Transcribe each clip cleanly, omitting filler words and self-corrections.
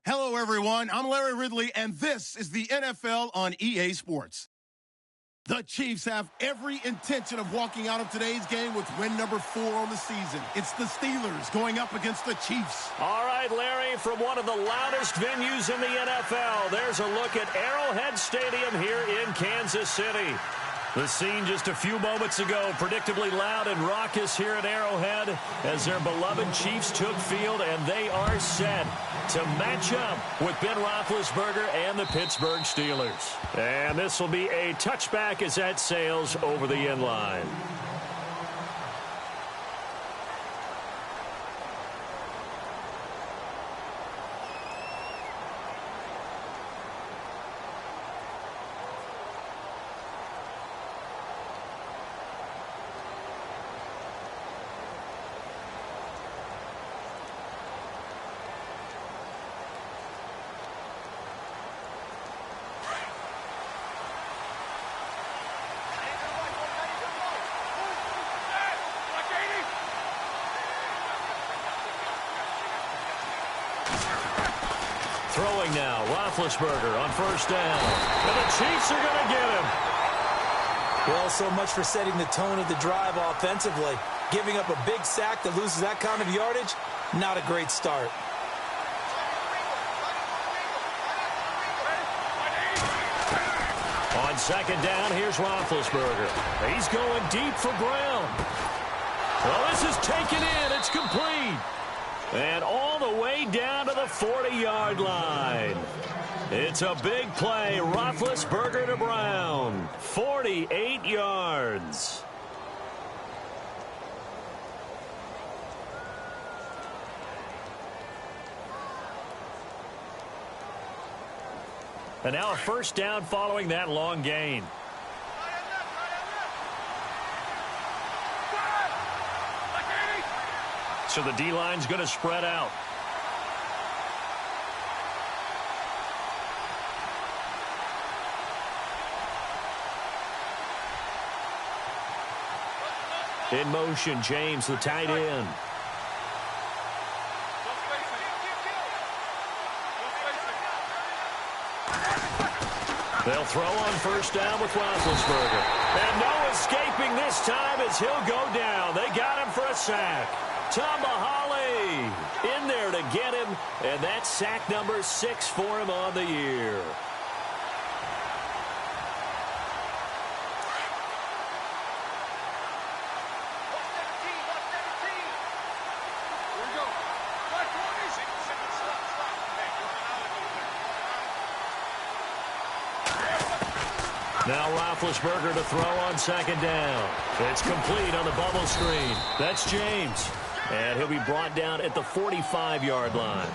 Hello, everyone. I'm Larry Ridley, and this is the NFL on EA Sports. The Chiefs have every intention of walking out of today's game with win number 4 on the season. It's the Steelers going up against the Chiefs. All right, Larry, from one of the loudest venues in the NFL, there's a look at Arrowhead Stadium here in Kansas City. The scene just a few moments ago, predictably loud and raucous here at Arrowhead as their beloved Chiefs took field, and they are set to match up with Ben Roethlisberger and the Pittsburgh Steelers. And this will be a touchback as that sails over the end line. Throwing now, Roethlisberger on first down. And the Chiefs are going to get him. Well, so much for setting the tone of the drive offensively. Giving up a big sack that loses that kind of yardage, not a great start. On second down, here's Roethlisberger. He's going deep for Brown. Well, this is taken in. It's complete. And all the way down to the 40-yard line. It's a big play. Roethlisberger to Brown. 48 yards. And now a first down following that long gain. So the D-line's going to spread out. In motion, James, the tight end. They'll throw on first down with Roethlisberger. And no escaping this time as he'll go down. They got him for a sack. Tomahawley in there to get him, and that's sack number 6 for him on the year. Now Roethlisberger to throw on second down. It's complete on the bubble screen. That's James. And he'll be brought down at the 45-yard line.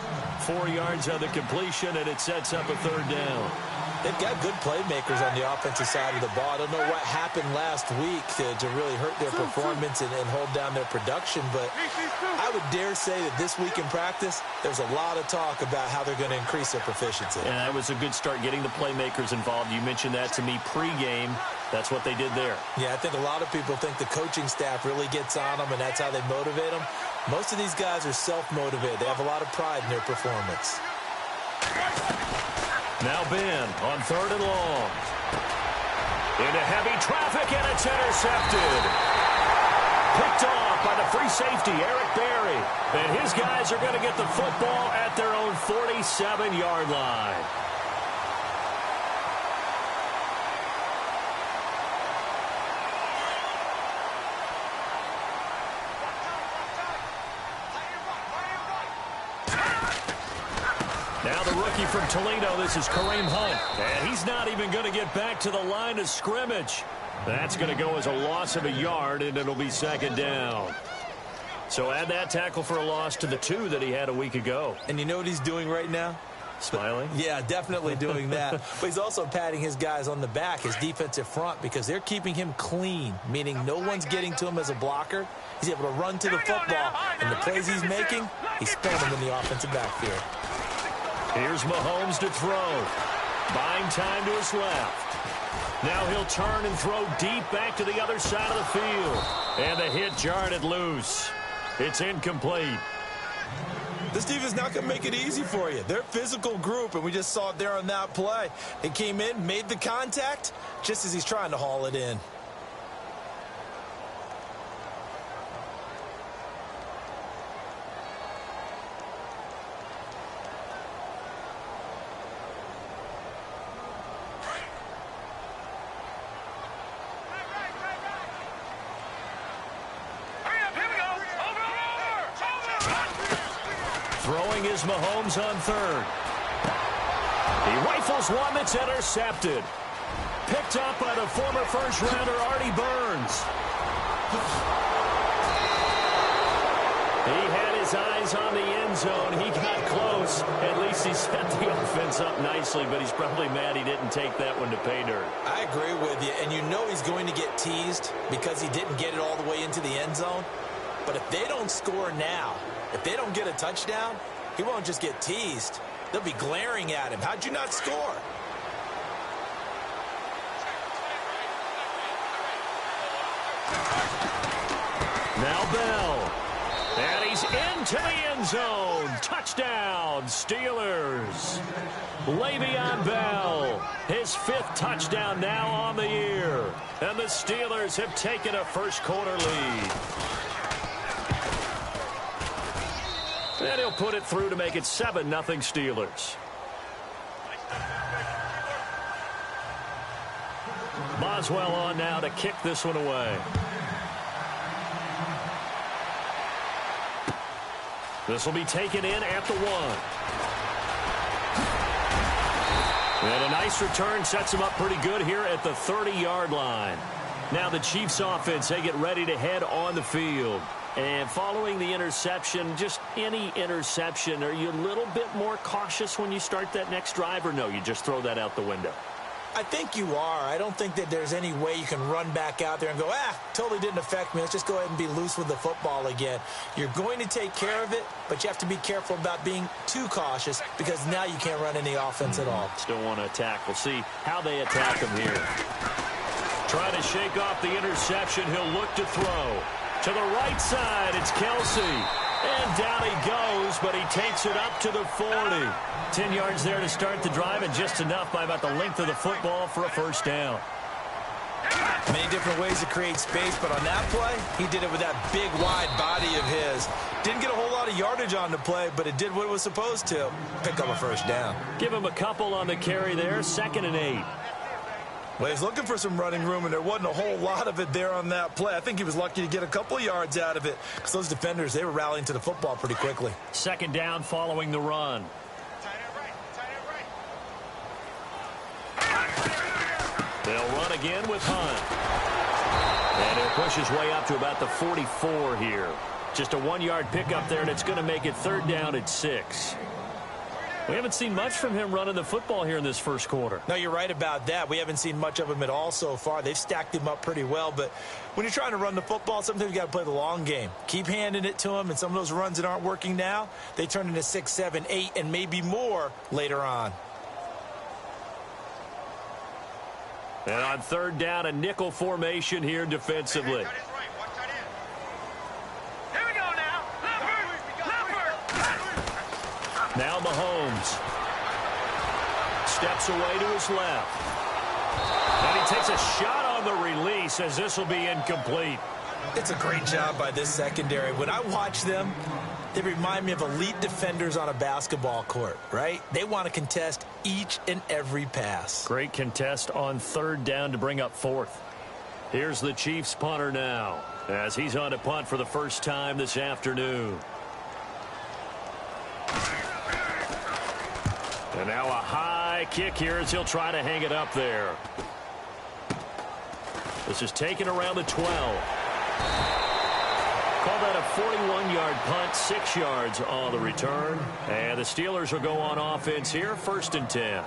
4 yards on the completion, and it sets up a third down. They've got good playmakers on the offensive side of the ball. I don't know what happened last week to really hurt their performance and hold down their production, but I would dare say that this week in practice, there's a lot of talk about how they're going to increase their proficiency. And that was a good start getting the playmakers involved. You mentioned that to me pregame. That's what they did there. Yeah, I think a lot of people think the coaching staff really gets on them, and that's how they motivate them. Most of these guys are self-motivated. They have a lot of pride in their performance. Now Ben on third and long. Into heavy traffic, and it's intercepted. Picked off by the free safety, Eric Berry. And his guys are going to get the football at their own 47-yard line. Now the rookie from Toledo, this is Kareem Hunt. And he's not even going to get back to the line of scrimmage. That's going to go as a loss of a yard, and it'll be second down. So add that tackle for a loss to the 2 that he had a week ago. And you know what he's doing right now? Smiling? Yeah, definitely doing that. But he's also patting his guys on the back, his defensive front, because they're keeping him clean, meaning no one's getting to him as a blocker. He's able to run to the football, and the plays he's making, he's spelling them in the offensive backfield. Here's Mahomes to throw. Buying time to his left. Now he'll turn and throw deep back to the other side of the field. And the hit jarred it loose. It's incomplete. This defense is not going to make it easy for you. They're a physical group, and we just saw it there on that play. They came in, made the contact, just as he's trying to haul it in. Throwing is Mahomes on third. He rifles one that's intercepted. Picked up by the former first-rounder Artie Burns. He had his eyes on the end zone. He got close. At least he set the offense up nicely, but he's probably mad he didn't take that one to pay dirt. I agree with you, and you know he's going to get teased because he didn't get it all the way into the end zone. But if they don't score now, if they don't get a touchdown, he won't just get teased. They'll be glaring at him. How'd you not score? Now Bell. And he's into the end zone. Touchdown, Steelers. Le'Veon Bell, his 5th touchdown now on the year. And the Steelers have taken a first-quarter lead. And he'll put it through to make it 7-0 Steelers. Boswell on now to kick this one away. This will be taken in at the 1. And a nice return sets him up pretty good here at the 30-yard line. Now the Chiefs offense, they get ready to head on the field. And following the interception, just any interception, are you a little bit more cautious when you start that next drive, or no, you just throw that out the window? I think you are. I don't think that there's any way you can run back out there and go, totally didn't affect me. Let's just go ahead and be loose with the football again. You're going to take care of it, but you have to be careful about being too cautious because now you can't run any offense at all. Still want to attack. We'll see how they attack him here. Trying to shake off the interception. He'll look to throw. To the right side, it's Kelsey. And down he goes, but he takes it up to the 40. 10 yards there to start the drive, and just enough by about the length of the football for a first down. Many different ways to create space, but on that play, he did it with that big, wide body of his. Didn't get a whole lot of yardage on the play, but it did what it was supposed to. Pick up a first down. Give him a couple on the carry there, 2nd and 8. Well, he's looking for some running room, and there wasn't a whole lot of it there on that play. I think he was lucky to get a couple of yards out of it because those defenders, they were rallying to the football pretty quickly. 2nd down following the run. They'll run again with Hunt. And he'll push his way up to about the 44 here. Just a 1-yard pickup there, and it's going to make it 3rd down at 6. We haven't seen much from him running the football here in this first quarter. No, you're right about that. We haven't seen much of him at all so far. They've stacked him up pretty well, but when you're trying to run the football, sometimes you got to play the long game. Keep handing it to him, and some of those runs that aren't working now, they turn into 6, 7, 8, and maybe more later on. And on 3rd down, a nickel formation here defensively. Now Mahomes steps away to his left. And he takes a shot on the release as this will be incomplete. It's a great job by this secondary. When I watch them, they remind me of elite defenders on a basketball court, right? They want to contest each and every pass. Great contest on 3rd down to bring up 4th. Here's the Chiefs punter now as he's on to punt for the first time this afternoon. And now a high kick here as he'll try to hang it up there. This is taken around the 12. Call that a 41-yard punt, 6 yards on the return. And the Steelers will go on offense here, 1st and 10.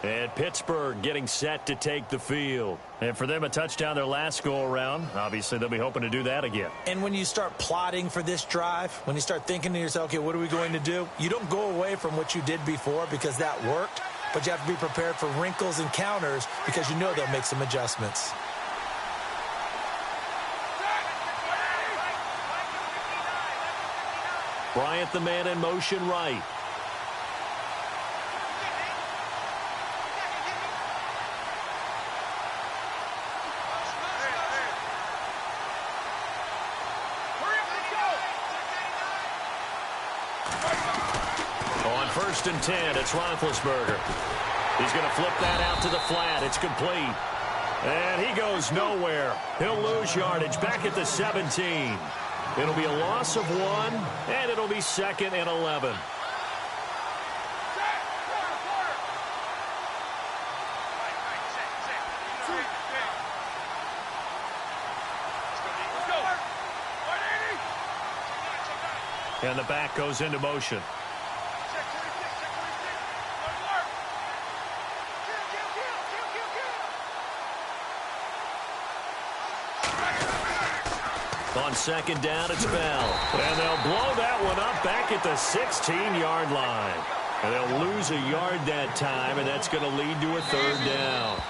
And Pittsburgh getting set to take the field. And for them, a touchdown their last go-around. Obviously, they'll be hoping to do that again. And when you start plotting for this drive, when you start thinking to yourself, okay, what are we going to do? You don't go away from what you did before because that worked, but you have to be prepared for wrinkles and counters because you know they'll make some adjustments. Bryant, the man in motion right. On 1st and 10, it's Roethlisberger. He's going to flip that out to the flat. It's complete. And he goes nowhere. He'll lose yardage back at the 17. It'll be a loss of 1, and it'll be 2nd and 11. And the back goes into motion. On 2nd down, it's Bell. And they'll blow that one up back at the 16-yard line. And they'll lose a yard that time, and that's going to lead to a 3rd down.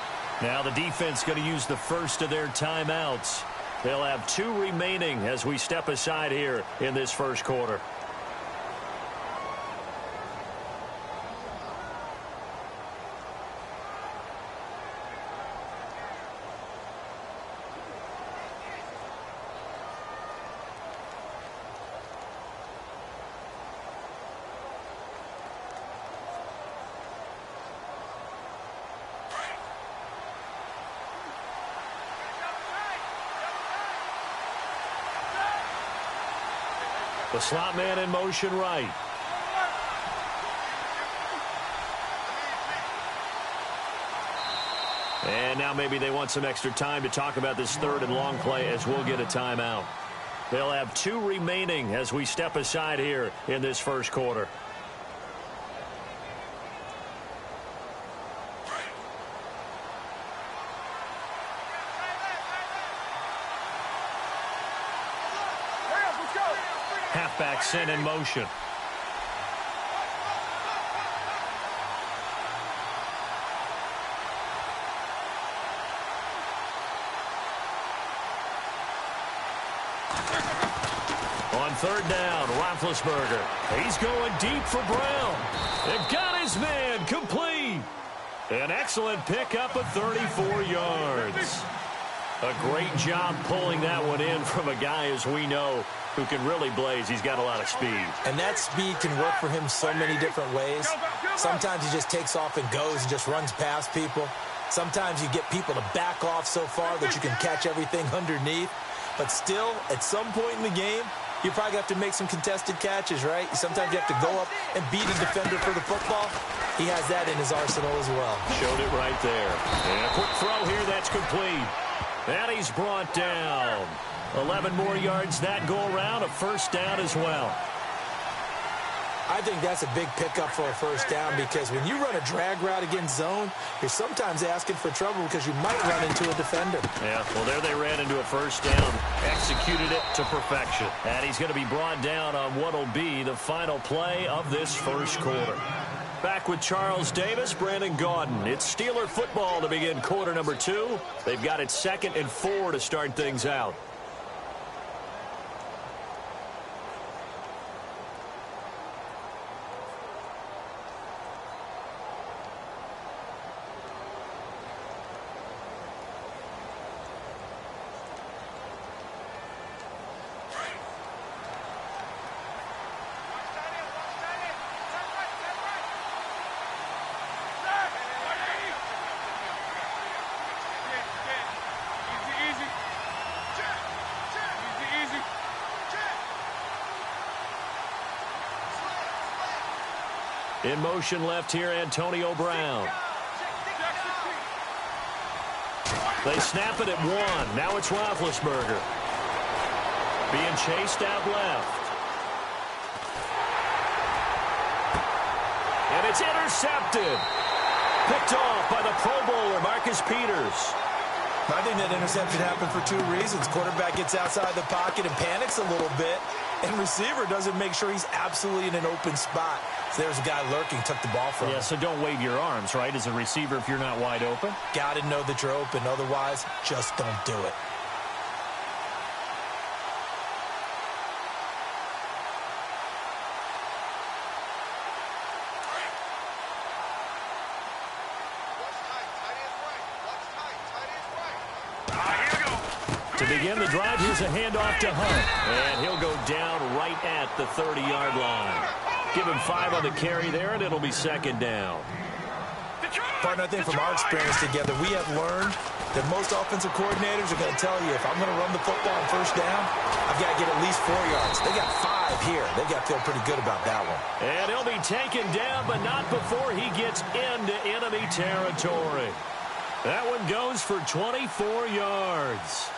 Now the defense going to use the first of their timeouts. They'll have 2 remaining as we step aside here in this first quarter. The slot man in motion right. And now maybe they want some extra time to talk about this 3rd and long play as we'll get a timeout. They'll have 2 remaining as we step aside here in this first quarter. Halfback sent in motion. On 3rd down, Roethlisberger. He's going deep for Brown. They've got his man complete. An excellent pickup of 34 yards. A great job pulling that one in from a guy, as we know, who can really blaze. He's got a lot of speed. And that speed can work for him so many different ways. Sometimes he just takes off and goes and just runs past people. Sometimes you get people to back off so far that you can catch everything underneath. But still, at some point in the game, you probably have to make some contested catches, right? Sometimes you have to go up and beat a defender for the football. He has that in his arsenal as well. Showed it right there. And a quick throw here that's complete. And he's brought down. 11 more yards that go around, a 1st down as well. I think that's a big pickup for a 1st down because when you run a drag route against zone, you're sometimes asking for trouble because you might run into a defender. Yeah, well, there they ran into a 1st down, executed it to perfection. And he's going to be brought down on what will be the final play of this first quarter. Back with Charles Davis, Brandon Gaudin. It's Steeler football to begin quarter number 2. They've got it 2nd and 4 to start things out. In motion left here, Antonio Brown. They snap it at 1. Now it's Roethlisberger. Being chased out left. And it's intercepted. Picked off by the Pro Bowler, Marcus Peters. I think that interception happened for 2 reasons. Quarterback gets outside the pocket and panics a little bit. And receiver doesn't make sure he's absolutely in an open spot. So there's a guy lurking, took the ball from him. Yeah, so don't wave your arms, right, as a receiver if you're not wide open. Got to know that you're open. Otherwise, just don't do it. To begin the drive, here's a handoff to Hunt. And he'll go down right at the 30-yard line. Give him 5 on the carry there, and it'll be second down. Partner, I think from our experience together, we have learned that most offensive coordinators are going to tell you, if I'm going to run the football on first down, I've got to get at least 4 yards. They got 5 here. They've got to feel pretty good about that one. And he'll be taken down, but not before he gets into enemy territory. That one goes for 24 yards.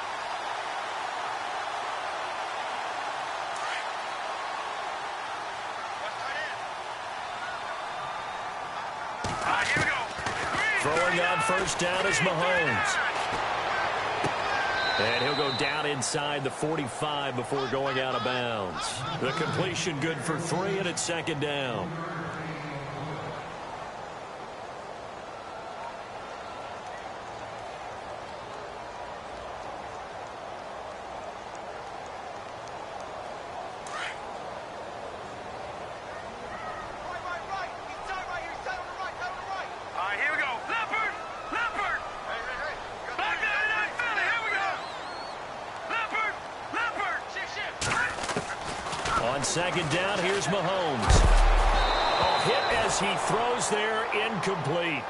Throwing on first down is Mahomes. And he'll go down inside the 45 before going out of bounds. The completion good for 3, and it's second down. Second down, here's Mahomes. Oh, hit as he throws there, incomplete.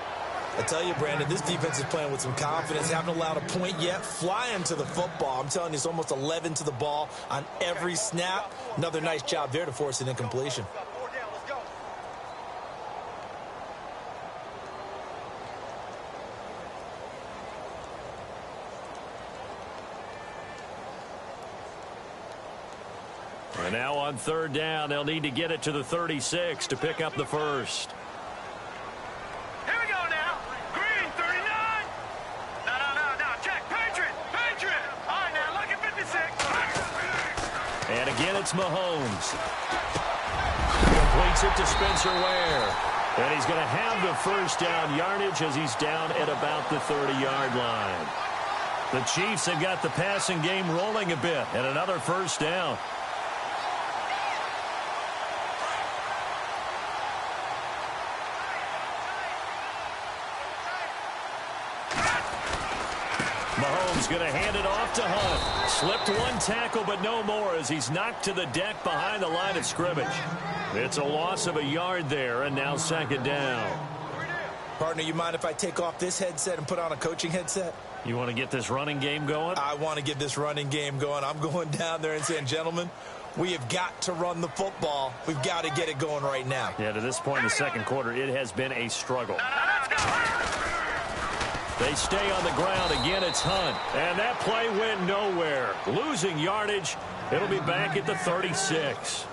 I tell you, Brandon, this defense is playing with some confidence. Haven't allowed a point yet. Flying to the football. I'm telling you, it's almost 11 to the ball on every snap. Another nice job there to force an incompletion. And now on third down, they'll need to get it to the 36 to pick up the first. Here we go now. Green, 39. No. Check. Patriot. All right, now, look at 56. And again, it's Mahomes. Completes it to Spencer Ware. And he's going to have the first down yardage as he's down at about the 30-yard line. The Chiefs have got the passing game rolling a bit, and another first down. Mahomes going to hand it off to Hunt. Slipped one tackle, but no more as he's knocked to the deck behind the line of scrimmage. It's a loss of a yard there, and now second down. Partner, you mind if I take off this headset and put on a coaching headset? You want to get this running game going? I want to get this running game going. I'm going down there and saying, gentlemen, we have got to run the football. We've got to get it going right now. Yeah, to this point in the second quarter, it has been a struggle. Let's go. They stay on the ground. Again, it's Hunt. And that play went nowhere. Losing yardage. It'll be back at the 36.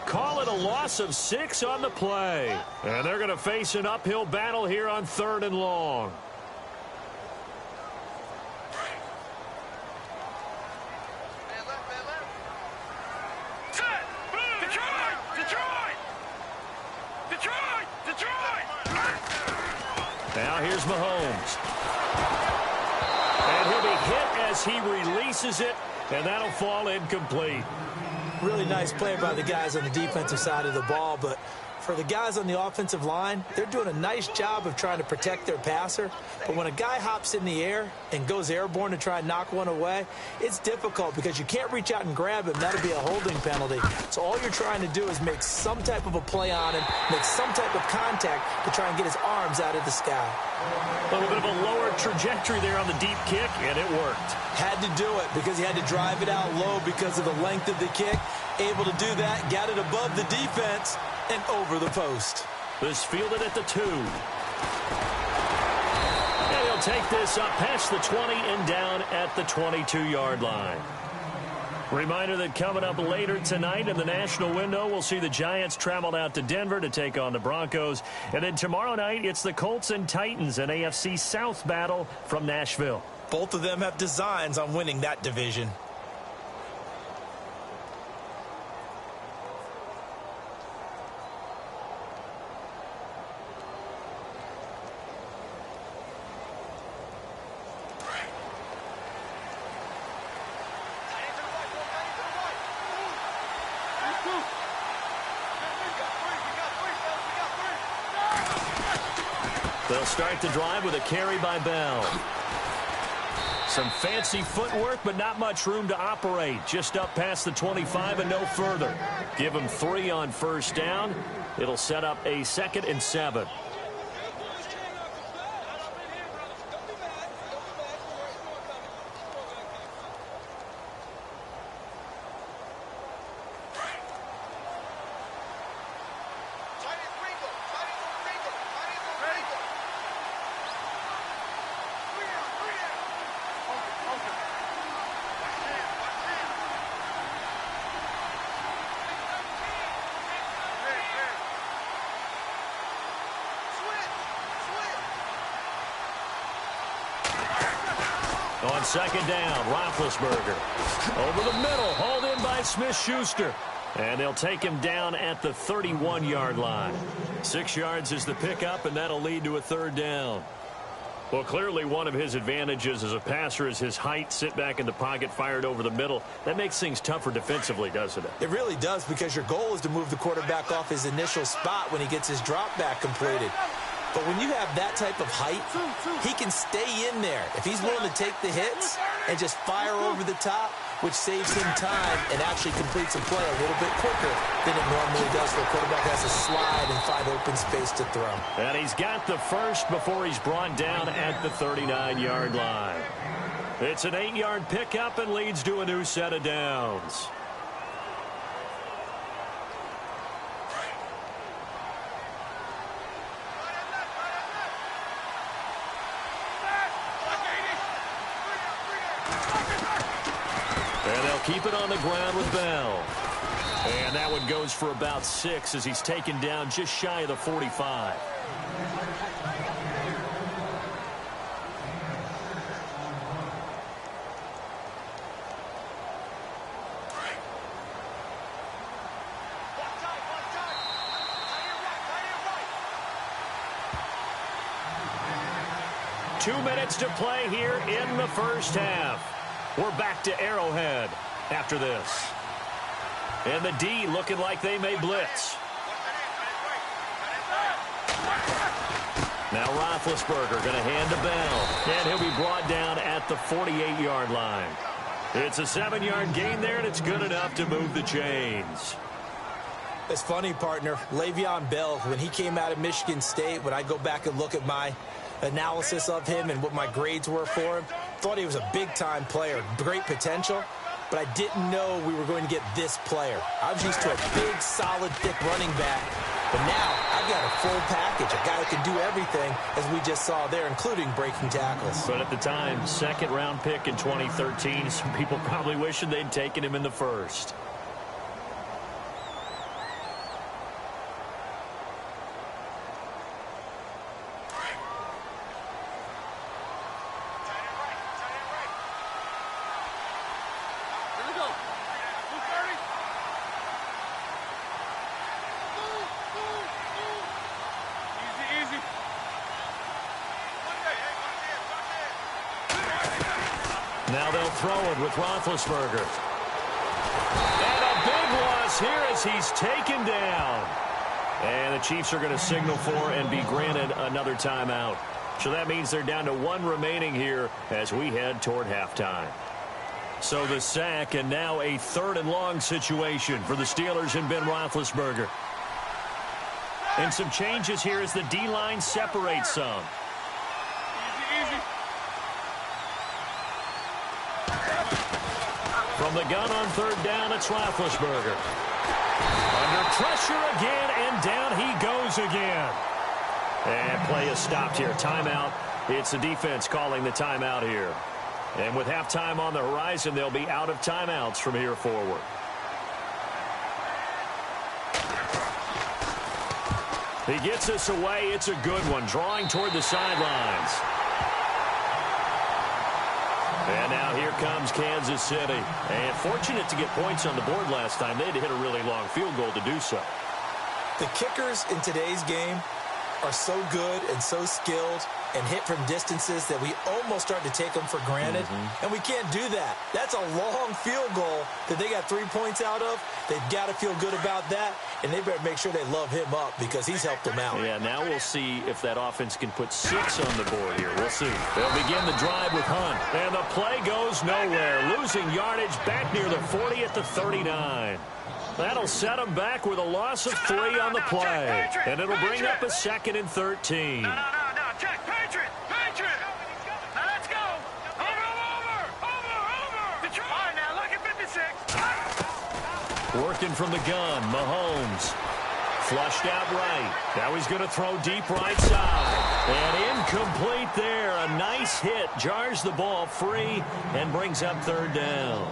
Call it a loss of 6 on the play. And they're going to face an uphill battle here on 3rd and long. Now here's Mahomes. And he'll be hit as he releases it, and that'll fall incomplete. Really nice play by the guys on the defensive side of the ball, but for the guys on the offensive line, they're doing a nice job of trying to protect their passer. But when a guy hops in the air and goes airborne to try and knock one away, it's difficult because you can't reach out and grab him. That'll be a holding penalty. So all you're trying to do is make some type of a play on him, make some type of contact to try and get his arms out of the sky. A little bit of a lower trajectory there on the deep kick, and it worked. Had to do it because he had to drive it out low because of the length of the kick. Able to do that, got it above the defense and over the post. This fielded at the 2. And he'll take this up past the 20 and down at the 22-yard line. Reminder that coming up later tonight in the national window, we'll see the Giants travel out to Denver to take on the Broncos. And then tomorrow night, it's the Colts and Titans, an AFC South battle from Nashville. Both of them have designs on winning that division. They'll start the drive with a carry by Bell. Some fancy footwork, but not much room to operate. Just up past the 25 and no further. Give him 3 on first down. It'll set up a 2nd and 7. On 2nd down, Roethlisberger. Over the middle, hauled in by Smith-Schuster. And they'll take him down at the 31-yard line. 6 yards is the pickup, and that'll lead to a 3rd down. Well, clearly one of his advantages as a passer is his height, sit back in the pocket, fired over the middle. That makes things tougher defensively, doesn't it? It really does, because your goal is to move the quarterback off his initial spot when he gets his drop back completed. But when you have that type of height, he can stay in there if he's willing to take the hits and just fire over the top, which saves him time and actually completes a play a little bit quicker than it normally does, where a quarterback has to slide and find open space to throw. And he's got the first before he's brought down at the 39-yard line. It's an 8-yard pickup and leads to a new set of downs. Keep it on the ground with Bell. And that one goes for about 6 as he's taken down just shy of the 45. Two minutes to play here in the first half. We're back to Arrowhead after this. And the D looking like they may blitz. Now Roethlisberger going to hand to Bell. And he'll be brought down at the 48-yard line. It's a 7-yard gain there, and it's good enough to move the chains. It's funny, partner. Le'Veon Bell, when he came out of Michigan State, when I go back and look at my analysis of him and what my grades were for him, thought he was a big-time player, great potential, but I didn't know we were going to get this player. I was used to a big, solid, thick running back, but now I've got a full package, a guy who can do everything, as we just saw there, including breaking tackles. But at the time, 2nd-round pick in 2013, some people probably wishing they'd taken him in the 1st. Now they'll throw it with Roethlisberger. And a big loss here as he's taken down. And the Chiefs are going to signal for and be granted another timeout. So that means they're down to 1 remaining here as we head toward halftime. So the sack, and now a 3rd and long situation for the Steelers and Ben Roethlisberger. And some changes here as the D-line separates some. From the gun on 3rd down, it's Roethlisberger. Under pressure again, and down he goes again. And play is stopped here. Timeout. It's the defense calling the timeout here. And with halftime on the horizon, they'll be out of timeouts from here forward. He gets us away. It's a good one. Drawing toward the sidelines. And now here comes Kansas City. And fortunate to get points on the board last time. They had to hit a really long field goal to do so. The kickers in today's game are so good and so skilled and hit from distances that we almost start to take them for granted, and we can't do that. That's a long field goal that they got 3 points out of. They've got to feel good about that, and they better make sure they love him up because he's helped them out. Yeah, now we'll see if that offense can put 6 on the board here. We'll see. They'll begin the drive with Hunt, and the play goes nowhere, losing yardage back near the 40 at the 39. That'll set them back with a loss of 3 on the play, and it'll bring up a 2nd and 13. No, check, Patriot. Now let's go. Over. Detroit. All right, now look at 56. Working from the gun, Mahomes. Flushed out right. Now he's going to throw deep right side. And incomplete there. A nice hit. Jars the ball free and brings up 3rd down.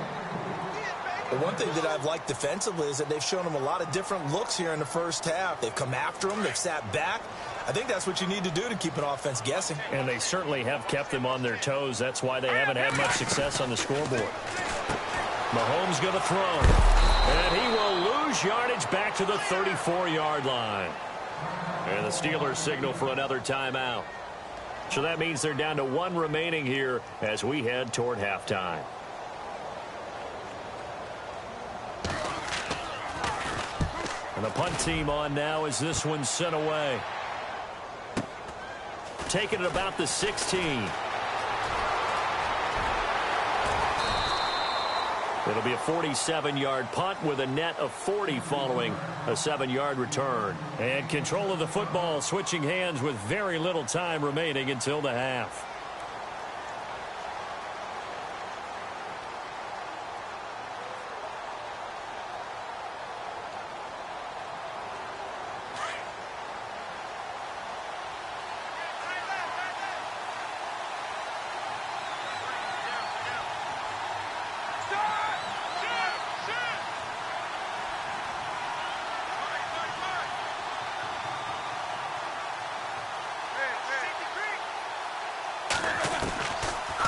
Well, one thing that I've liked defensively is that they've shown them a lot of different looks here in the first half. They've come after them. They've sat back. I think that's what you need to do to keep an offense guessing. And they certainly have kept them on their toes. That's why they haven't had much success on the scoreboard. Mahomes going to throw. And he will lose yardage back to the 34-yard line. And the Steelers signal for another timeout. So that means they're down to 1 remaining here as we head toward halftime. And the punt team on now as this one's sent away. Taking it about the 16. It'll be a 47-yard punt with a net of 40 following a 7-yard return. And control of the football switching hands with very little time remaining until the half.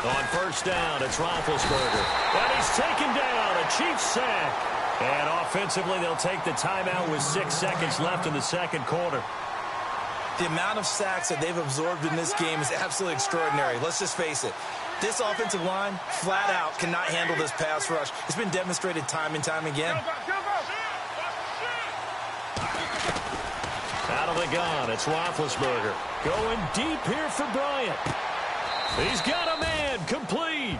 On first down, it's Roethlisberger. And he's taken down, a Chiefs sack. And offensively, they'll take the timeout with 6 seconds left in the second quarter. The amount of sacks that they've absorbed in this game is absolutely extraordinary. Let's just face it. This offensive line, flat out, cannot handle this pass rush. It's been demonstrated time and time again. Out of the gun, it's Roethlisberger. Going deep here for Bryant. He's got a man, complete.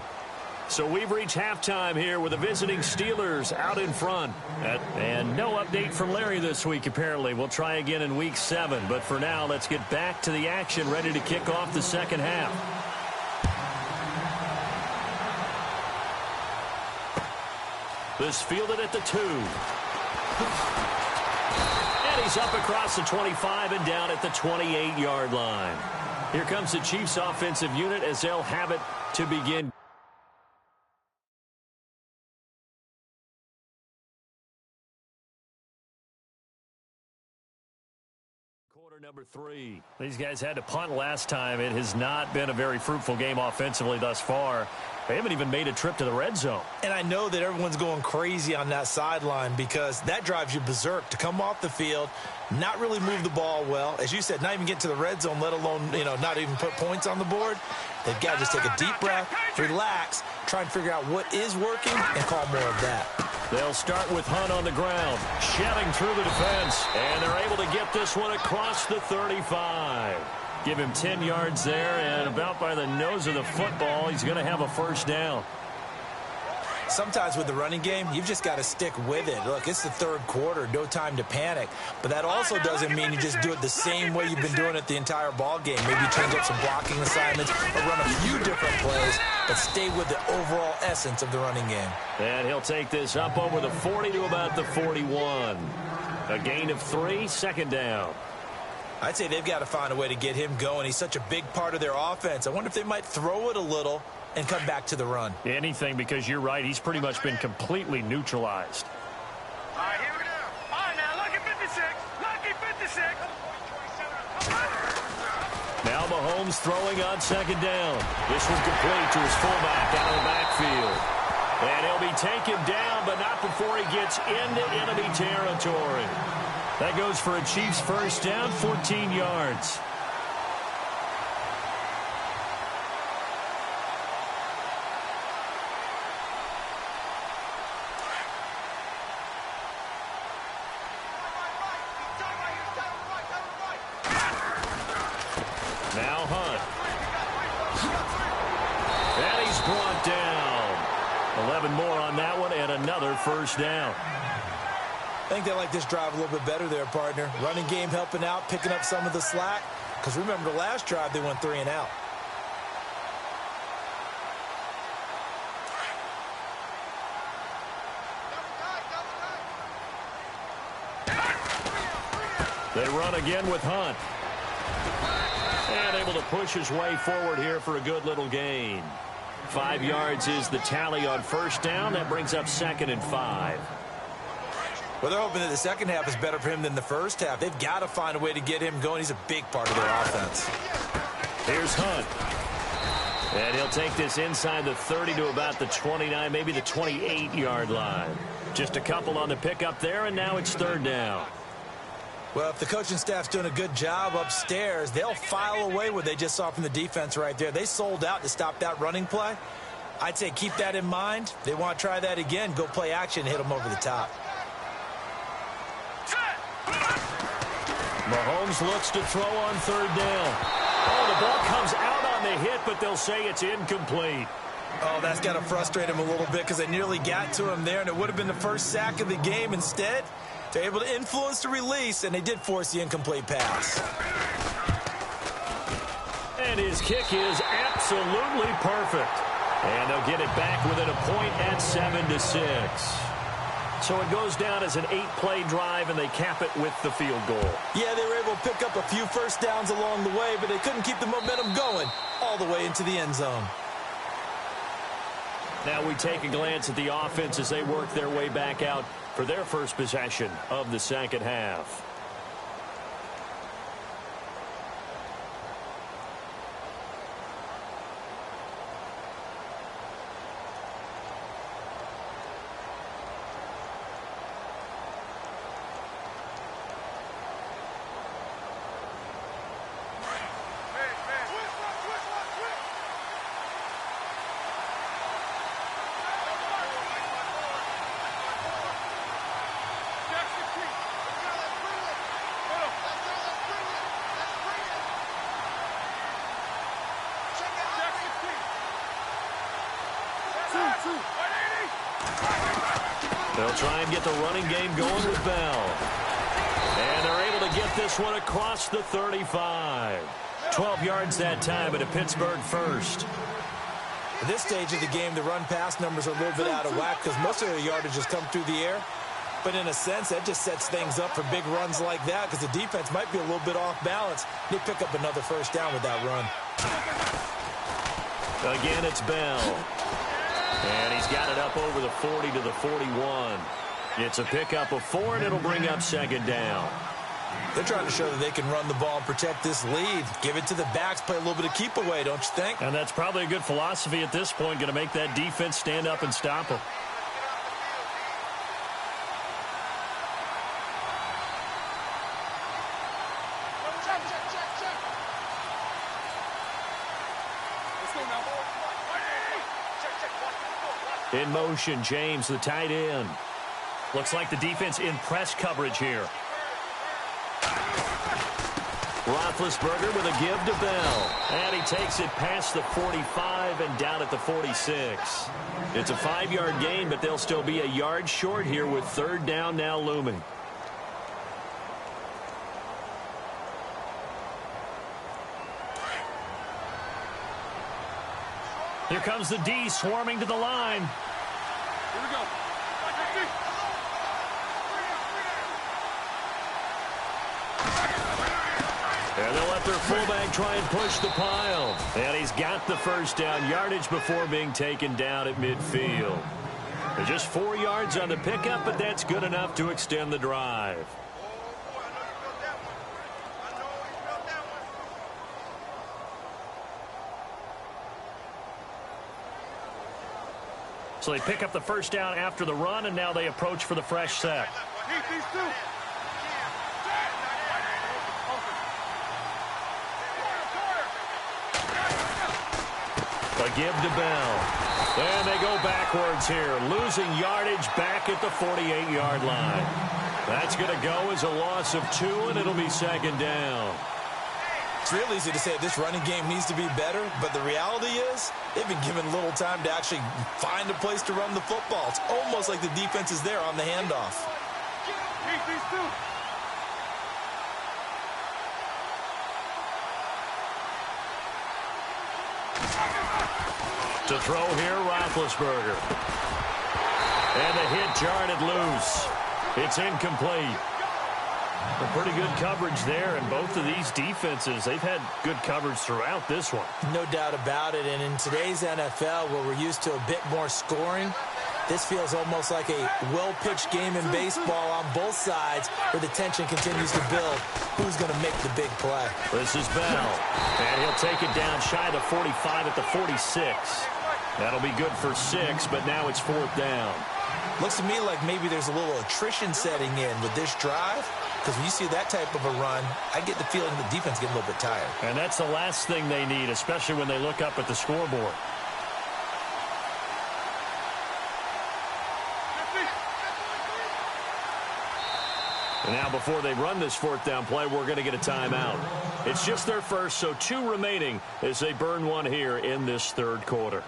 So we've reached halftime here with the visiting Steelers out in front. And no update from Larry this week, apparently. We'll try again in Week 7. But for now, let's get back to the action, ready to kick off the second half. This fielded at the 2. And he's up across the 25 and down at the 28-yard line. Here comes the Chiefs offensive unit as they'll have it to begin. Quarter number 3. These guys had to punt last time. It has not been a very fruitful game offensively thus far. They haven't even made a trip to the red zone. And I know that everyone's going crazy on that sideline because that drives you berserk to come off the field, not really move the ball well. As you said, not even get to the red zone, let alone, not even put points on the board. They've got to just take a deep breath, relax, try and figure out what is working, and call more of that. They'll start with Hunt on the ground, shedding through the defense, and they're able to get this one across the 35. Give him 10 yards there, and about by the nose of the football, he's going to have a first down. Sometimes with the running game, you've just got to stick with it. Look, it's the third quarter, no time to panic. But that also doesn't mean you just do it the same way you've been doing it the entire ball game. Maybe change up some blocking assignments or run a few different plays, but stay with the overall essence of the running game. And he'll take this up over the 40 to about the 41. A gain of 3, second down. I'd say they've got to find a way to get him going. He's such a big part of their offense. I wonder if they might throw it a little and come back to the run. Anything, because you're right. He's pretty much been completely neutralized. All right, here we go. All right, now look at 56. Lucky 56. Now Mahomes throwing on second down. This one complete to his fullback out of the backfield. And he'll be taken down, but not before he gets into enemy territory. That goes for a Chiefs first down, 14 yards. Now Hunt. And he's brought down. 11 more on that one and another first down. I think they like this drive a little bit better there, partner. Running game helping out, picking up some of the slack. Because remember, the last drive, they went 3 and out. They run again with Hunt. And able to push his way forward here for a good little gain. 5 yards is the tally on first down. That brings up 2nd and 5. Well, they're hoping that the second half is better for him than the first half. They've got to find a way to get him going. He's a big part of their offense. Here's Hunt. And he'll take this inside the 30 to about the 29, maybe the 28-yard line. Just a couple on the pickup there, and now it's 3rd down. Well, if the coaching staff's doing a good job upstairs, they'll file away what they just saw from the defense right there. They sold out to stop that running play. I'd say keep that in mind. They want to try that again. Go play action, hit them over the top. Mahomes looks to throw on 3rd down. Oh, the ball comes out on the hit, but they'll say it's incomplete. Oh, that's got to frustrate him a little bit because they nearly got to him there, and it would have been the first sack of the game. Instead, they're able to influence the release, and they did force the incomplete pass. And his kick is absolutely perfect. And they'll get it back within a point at 7-6. So it goes down as an 8-play drive, and they cap it with the field goal. Yeah, they were able to pick up a few first downs along the way, but they couldn't keep the momentum going all the way into the end zone. Now we take a glance at the offense as they work their way back out for their first possession of the second half. They'll try and get the running game going with Bell. And they're able to get this one across the 35. 12 yards that time at a Pittsburgh first. At this stage of the game, the run-pass numbers are a little bit out of whack because most of their yardage has come through the air. But in a sense, that just sets things up for big runs like that because the defense might be a little bit off balance. They pick up another first down with that run. Again, it's Bell. And he's got it up over the 40 to the 41. It's a pickup of 4, and it'll bring up 2nd down. They're trying to show that they can run the ball and protect this lead. Give it to the backs, play a little bit of keep away, don't you think? And that's probably a good philosophy at this point, going to make that defense stand up and stop them. In motion, James, the tight end. Looks like the defense in press coverage here. Roethlisberger with a give to Bell. And he takes it past the 45 and down at the 46. It's a 5-yard gain, but they'll still be a yard short here with 3rd down now looming. Here comes the D swarming to the line. Here we go. And they'll let their fullback try and push the pile. And he's got the first down yardage before being taken down at midfield. They're just 4 yards on the pickup, but that's good enough to extend the drive. So they pick up the first down after the run, and now they approach for the fresh set. A give to Bell. And they go backwards here, losing yardage back at the 48-yard line. That's going to go as a loss of 2, and it'll be second down. It's real easy to say this running game needs to be better, but the reality is they've been given little time to actually find a place to run the football. It's almost like the defense is there on the handoff. To throw here, Roethlisberger. And the hit jarred loose. It's incomplete. A pretty good coverage there, and both of these defenses, they've had good coverage throughout this one. No doubt about it, and in today's NFL, where we're used to a bit more scoring, this feels almost like a well-pitched game in baseball on both sides, where the tension continues to build. Who's going to make the big play? This is Bell, and he'll take it down shy of the 45 at the 46. That'll be good for 6, but now it's 4th down. Looks to me like maybe there's a little attrition setting in with this drive, because when you see that type of a run, I get the feeling the defense getting a little bit tired. And that's the last thing they need, especially when they look up at the scoreboard. And now before they run this 4th down play, we're going to get a timeout. It's just their first, so 2 remaining as they burn one here in this 3rd quarter.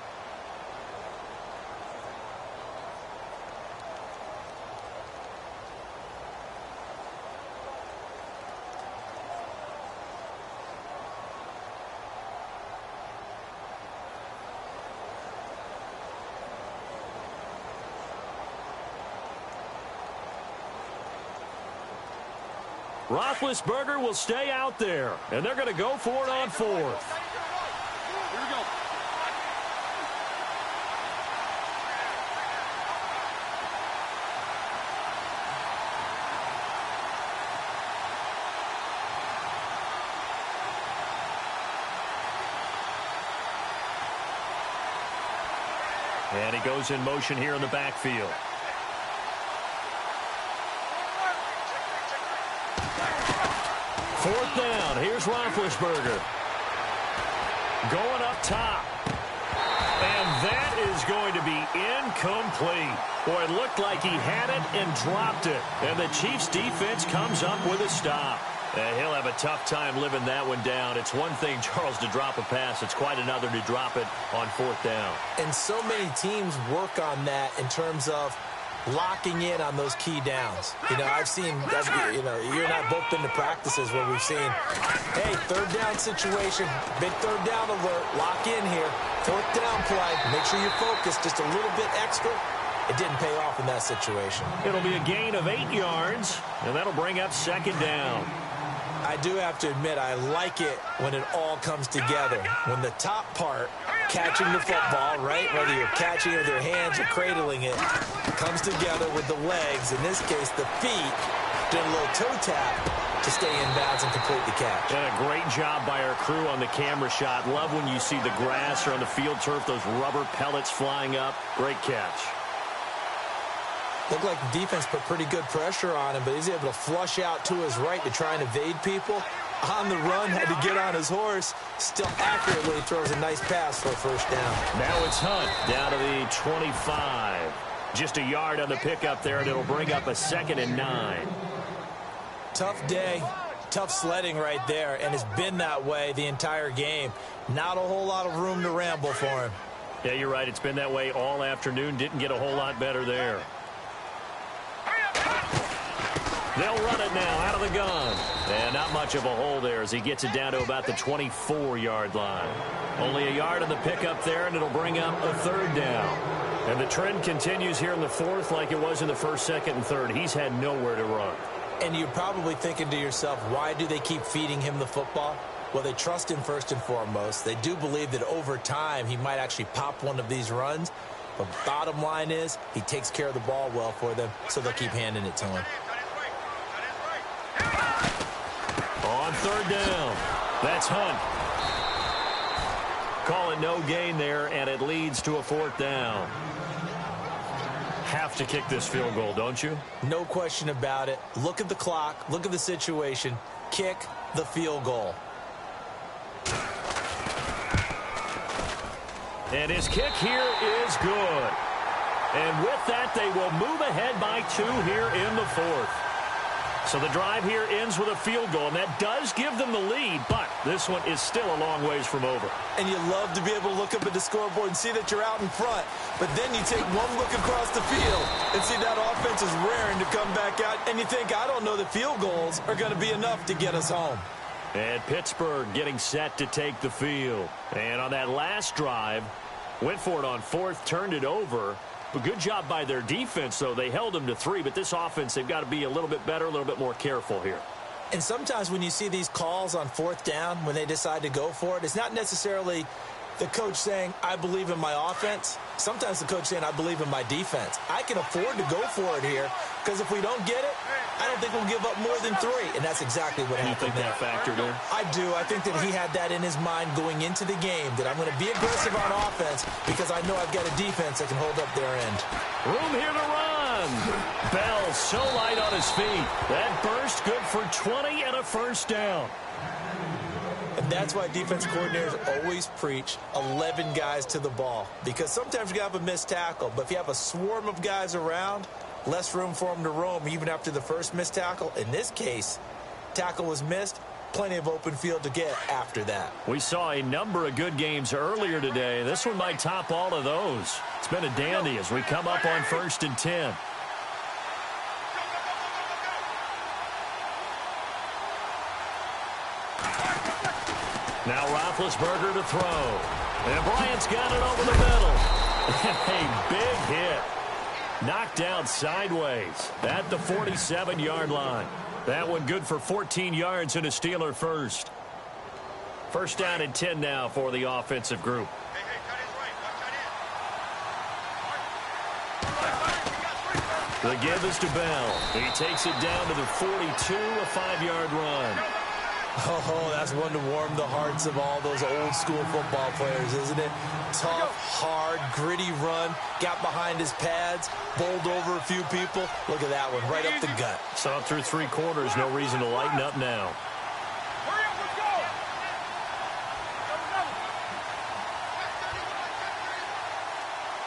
Roethlisberger will stay out there, and they're going to go for it on 4th. Here we go. And he goes in motion here in the backfield. Fourth down. Here's Roethlisberger. Going up top. And that is going to be incomplete. Boy, it looked like he had it and dropped it. And the Chiefs defense comes up with a stop. And he'll have a tough time living that one down. It's one thing, Charles, to drop a pass. It's quite another to drop it on 4th down. And so many teams work on that in terms of locking in on those key downs. You know, I've seen, you know, you and I both been to practices where we've seen, hey, 3rd down situation, big 3rd down alert, lock in here, 4th down play, make sure you're focused just a little bit extra. It didn't pay off in that situation. It'll be a gain of 8 yards, and that'll bring up 2nd down. I do have to admit, I like it when it all comes together. When the top part, catching the football, right, whether you're catching it with your hands or cradling it, comes together with the legs, in this case the feet, doing a little toe tap to stay in bounds and complete the catch. And a great job by our crew on the camera shot. Love when you see the grass or on the field turf, those rubber pellets flying up. Great catch. Looked like the defense put pretty good pressure on him, but he's able to flush out to his right to try and evade people. On the run, had to get on his horse. Still accurately throws a nice pass for a 1st down. Now it's Hunt down to the 25. Just a yard on the pickup there, and it'll bring up a 2nd and 9. Tough day, tough sledding right there, and it's been that way the entire game. Not a whole lot of room to ramble for him. Yeah, you're right. It's been that way all afternoon. Didn't get a whole lot better there. They'll run it now out of the gun. And not much of a hole there as he gets it down to about the 24-yard line. Only a yard on the pickup there, and it'll bring up a 3rd down. And the trend continues here in the 4th like it was in the 1st, 2nd, and 3rd. He's had nowhere to run. And you're probably thinking to yourself, why do they keep feeding him the football? Well, they trust him first and foremost. They do believe that over time he might actually pop one of these runs. But bottom line is he takes care of the ball well for them, so they'll keep handing it to him. On 3rd down, that's Hunt. Call it no gain there, and it leads to a 4th down. Have to kick this field goal, don't you? No question about it. Look at the clock. Look at the situation. Kick the field goal. And his kick here is good. And with that, they will move ahead by 2 here in the 4th. So the drive here ends with a field goal, and that does give them the lead, but this one is still a long ways from over. And you love to be able to look up at the scoreboard and see that you're out in front, but then you take one look across the field and see that offense is raring to come back out, and you think, I don't know that field goals are going to be enough to get us home. And Pittsburgh getting set to take the field. And on that last drive, went for it on 4th, turned it over. But good job by their defense, though. They held them to 3, but this offense, they've got to be a little bit better, a little bit more careful here. And sometimes when you see these calls on 4th down, when they decide to go for it, it's not necessarily the coach saying, I believe in my offense. Sometimes the coach saying, I believe in my defense. I can afford to go for it here, because if we don't get it, I don't think we'll give up more than 3. And that's exactly what happened there. You think that factored in? I do. I think that he had that in his mind going into the game, that I'm going to be aggressive on offense because I know I've got a defense that can hold up their end. Room here to run. Bell so light on his feet. That burst good for 20 and a first down. And that's why defense coordinators always preach 11 guys to the ball, because sometimes you have a missed tackle, but if you have a swarm of guys around, less room for them to roam even after the first missed tackle. In this case, tackle was missed, plenty of open field to get after that. We saw a number of good games earlier today. This one might top all of those. It's been a dandy as we come up on 1st and 10. Now Roethlisberger to throw. And Bryant's got it over the middle. A big hit. Knocked down sideways at the 47-yard line. That one good for 14 yards and a Steeler first. First down and 10 now for the offensive group. The give is to Bell. He takes it down to the 42, a 5-yard run. Oh, that's one to warm the hearts of all those old school football players, isn't it? Tough, hard, gritty run. Got behind his pads, bowled over a few people. Look at that one, right up the gut. Saw through 3 quarters, no reason to lighten up now.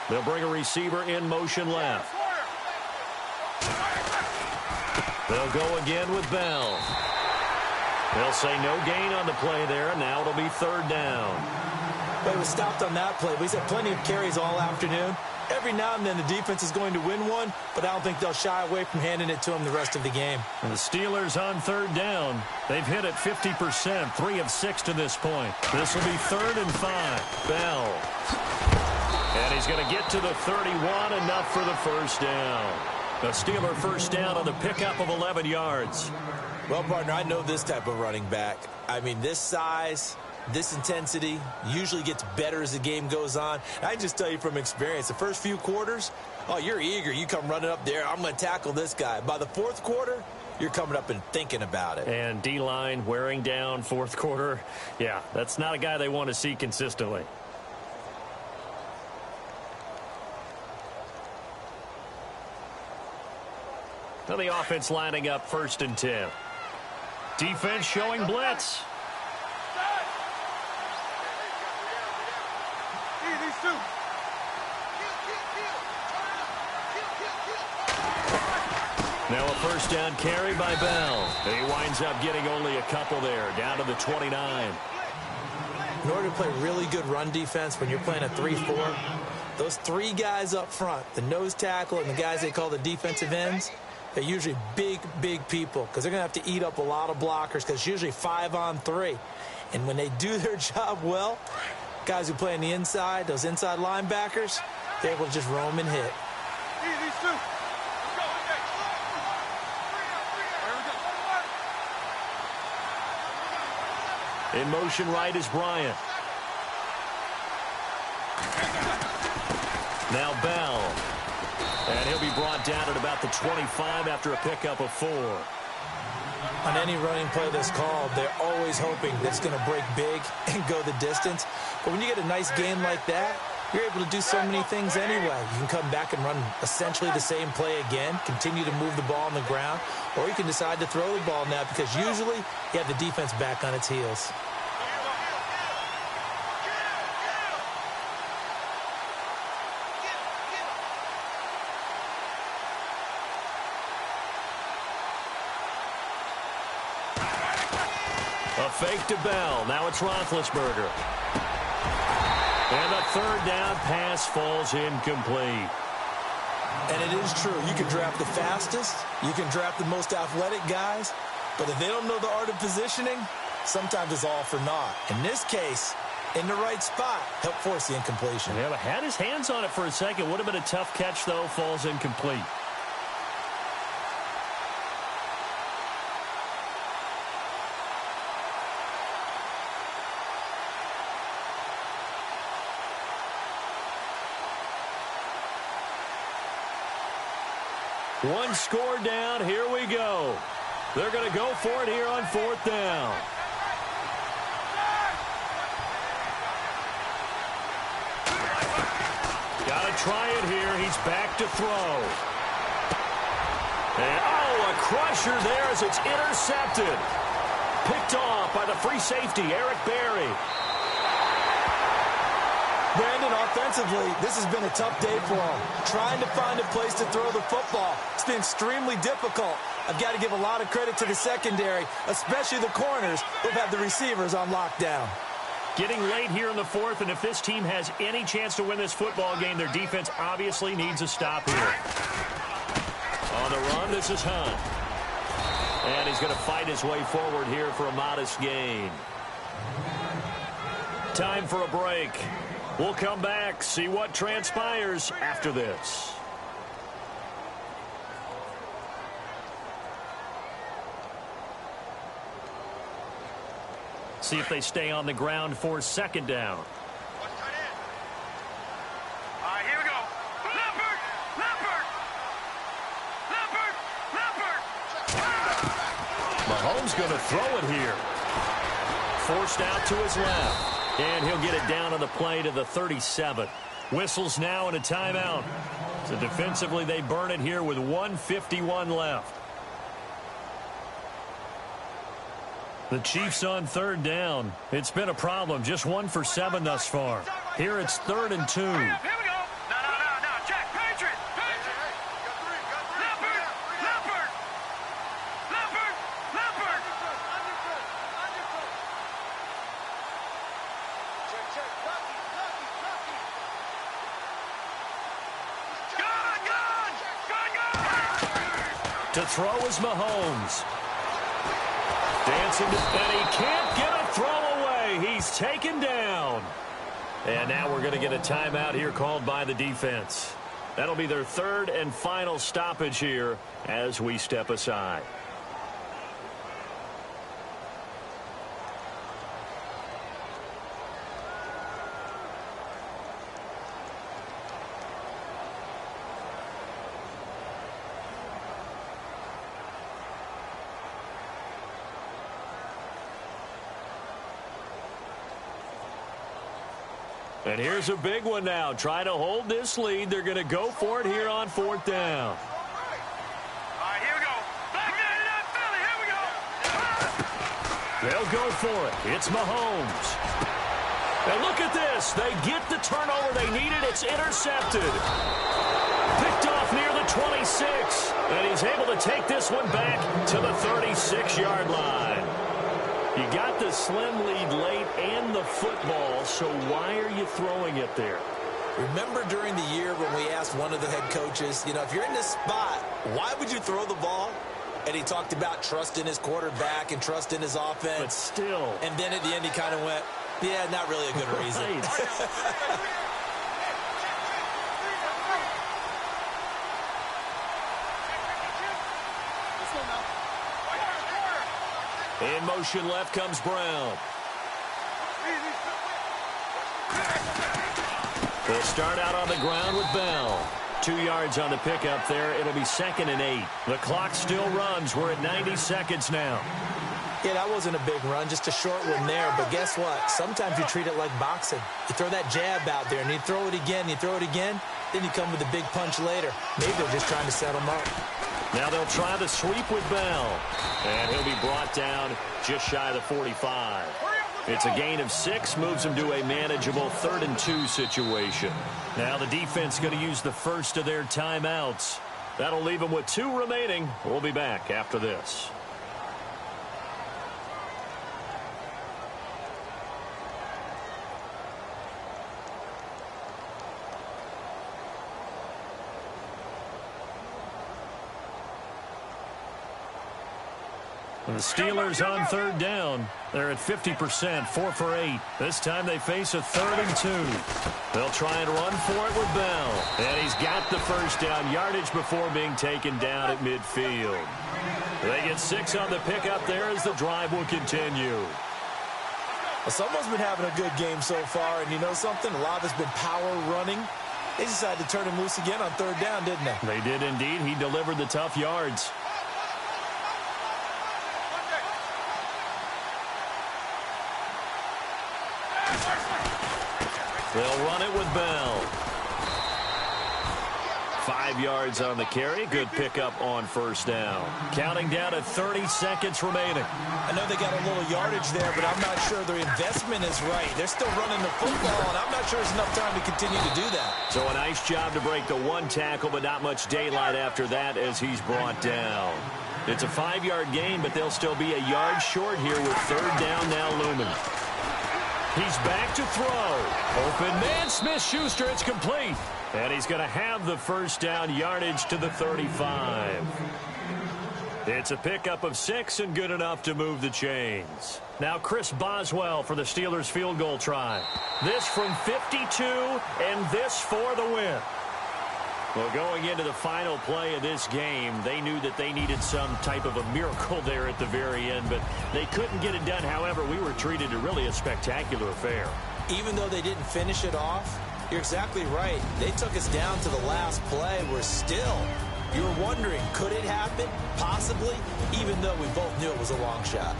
They'll bring a receiver in motion left. They'll go again with Bell. They'll say no gain on the play there. Now it'll be 3rd down. But it was stopped on that play. We've had plenty of carries all afternoon. Every now and then the defense is going to win one, but I don't think they'll shy away from handing it to them the rest of the game. And the Steelers on 3rd down. They've hit it 50%, 3 of 6 to this point. This will be 3rd and 5. Bell. And he's going to get to the 31, enough for the first down. The Steeler first down on the pickup of 11 yards. Well, partner, I know this type of running back. I mean, this size, this intensity usually gets better as the game goes on. I just tell you from experience, the first few quarters, oh, you're eager. You come running up there. I'm going to tackle this guy. By the 4th quarter, you're coming up and thinking about it. And D-line wearing down 4th quarter. Yeah, that's not a guy they want to see consistently. Now the offense lining up 1st and 10. Defense showing blitz. Now a first down carry by Bell. He winds up getting only a couple there, down to the 29. In order to play really good run defense when you're playing a 3-4, those 3 guys up front, the nose tackle and the guys they call the defensive ends, they're usually big, big people because they're going to have to eat up a lot of blockers because it's usually 5-on-3. And when they do their job well, guys who play on the inside, those inside linebackers, they're able to just roam and hit. In motion right is Bryant. Now Bell. And he'll be brought down at about the 25 after a pickup of 4. On any running play that's called, they're always hoping that it's going to break big and go the distance. But when you get a nice gain like that, you're able to do so many things anyway. You can come back and run essentially the same play again, continue to move the ball on the ground, or you can decide to throw the ball now because usually you have the defense back on its heels. A fake to Bell. Now it's Roethlisberger. And the third down pass falls incomplete. And it is true. You can draft the fastest. You can draft the most athletic guys. But if they don't know the art of positioning, sometimes it's all for naught. In this case, in the right spot, helped force the incompletion. Yeah, but had his hands on it for a second. Would have been a tough catch, though. Falls incomplete. One score down. Here we go. They're going to go for it here on fourth down. Got to try it here. He's back to throw. And, a crusher there as it's intercepted. Picked off by the free safety, Eric Berry. Brandon, offensively, this has been a tough day for him. Trying to find a place to throw the football. It's been extremely difficult. I've got to give a lot of credit to the secondary, especially the corners who've had the receivers on lockdown. Getting late here in the fourth, and if this team has any chance to win this football game, their defense obviously needs a stop here. On the run, this is Hunt. And he's going to fight his way forward here for a modest gain. Time for a break. We'll come back, see what transpires after this. See if they stay on the ground for second down. All right, here we go. Leopard! Leopard! Leopard! Leopard! Mahomes going to throw it here. Forced out to his left. And he'll get it down on the play to the 37. Whistles now and a timeout. So defensively, they burn it here with 1:51 left. The Chiefs on third down. It's been a problem. Just 1 for 7 thus far. Here it's 3rd and 2. Here we go. No. Check. Patriot. Patriot. Leopard. Leopard. Leopard. Leopard. Gun. To throw is Mahomes. Dancing to, and he can't get a throw away. He's taken down. And now we're going to get a timeout here called by the defense. That'll be their 3rd and final stoppage here as we step aside. And here's a big one now. Try to hold this lead. They're going to go for it here on 4th down. All right, here we go. Back in Philly. Here we go. They'll go for it. It's Mahomes. And look at this. They get the turnover they needed. It's intercepted. Picked off near the 26. And he's able to take this one back to the 36-yard line. You got the slim lead late and the football, so why are you throwing it there? Remember during the year when we asked one of the head coaches, if you're in this spot, why would you throw the ball? And he talked about trust in his quarterback and trust in his offense. But still. And then at the end he kind of went, yeah, not really a good reason. Right. In motion left comes Brown. They'll start out on the ground with Bell. 2 yards on the pickup there. It'll be 2nd and 8. The clock still runs. We're at 90 seconds now. Yeah, that wasn't a big run, just a short one there. But guess what? Sometimes you treat it like boxing. You throw that jab out there, and you throw it again, then you come with a big punch later. Maybe they're just trying to set him up. Now they'll try the sweep with Bell. And he'll be brought down just shy of the 45. It's a gain of 6, moves him to a manageable 3rd and 2 situation. Now the defense going to use the first of their timeouts. That'll leave them with 2 remaining. We'll be back after this. The Steelers on third down. They're at 50%, 4 for 8. This time they face a 3rd and 2. They'll try and run for it with Bell. And he's got the first down yardage before being taken down at midfield. They get 6 on the pickup there as the drive will continue. Well, someone's been having a good game so far, and you know something? A lot has been power running. They decided to turn him loose again on third down, didn't they? They did indeed. He delivered the tough yards. They'll run it with Bell. 5 yards on the carry. Good pickup on first down. Counting down at 30 seconds remaining. I know they got a little yardage there, but I'm not sure their investment is right. They're still running the football, and I'm not sure there's enough time to continue to do that. So a nice job to break the 1 tackle, but not much daylight after that as he's brought down. It's a 5-yard gain, but they'll still be a yard short here with third down now looming. He's back to throw. Open man, Smith-Schuster, it's complete. And he's going to have the first down yardage to the 35. It's a pickup of 6 and good enough to move the chains. Now Chris Boswell for the Steelers field goal try. This from 52 and this for the win. Well, going into the final play of this game, they knew that they needed some type of a miracle there at the very end, but they couldn't get it done. However, we were treated to really a spectacular affair. Even though they didn't finish it off, you're exactly right. They took us down to the last play. We're still, you were wondering, could it happen? Possibly, even though we both knew it was a long shot.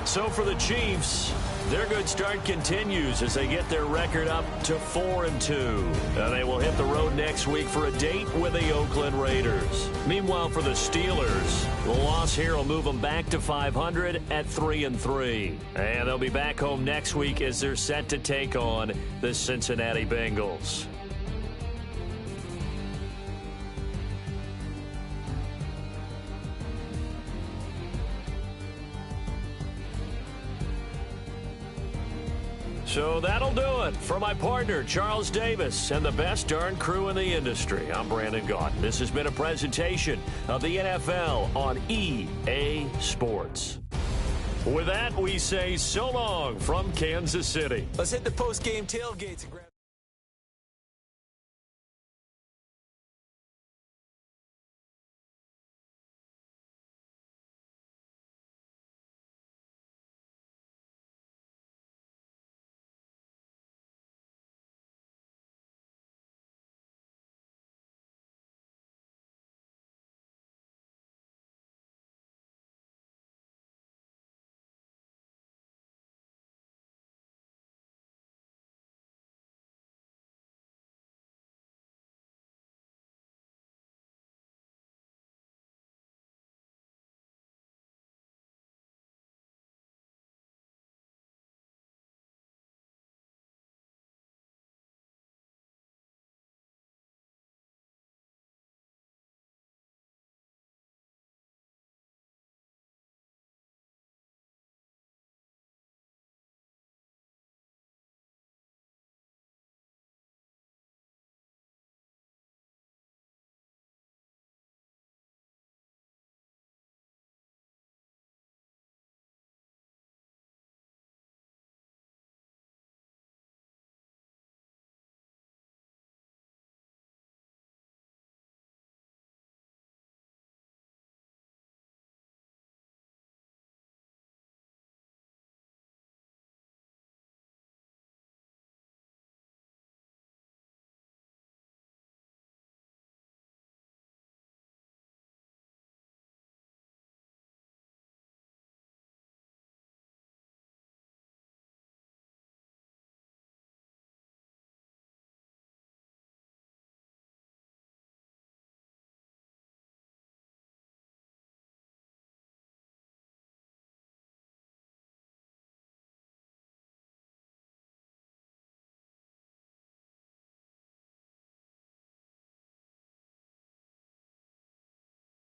So for the Chiefs, their good start continues as they get their record up to 4-2. They will hit the road next week for a date with the Oakland Raiders. Meanwhile, for the Steelers, the loss here will move them back to 500 at 3-3. And they'll be back home next week as they're set to take on the Cincinnati Bengals. So that'll do it. For my partner, Charles Davis, and the best darn crew in the industry, I'm Brandon Gaudin. This has been a presentation of the NFL on EA Sports. With that, we say so long from Kansas City. Let's hit the post-game tailgates and grab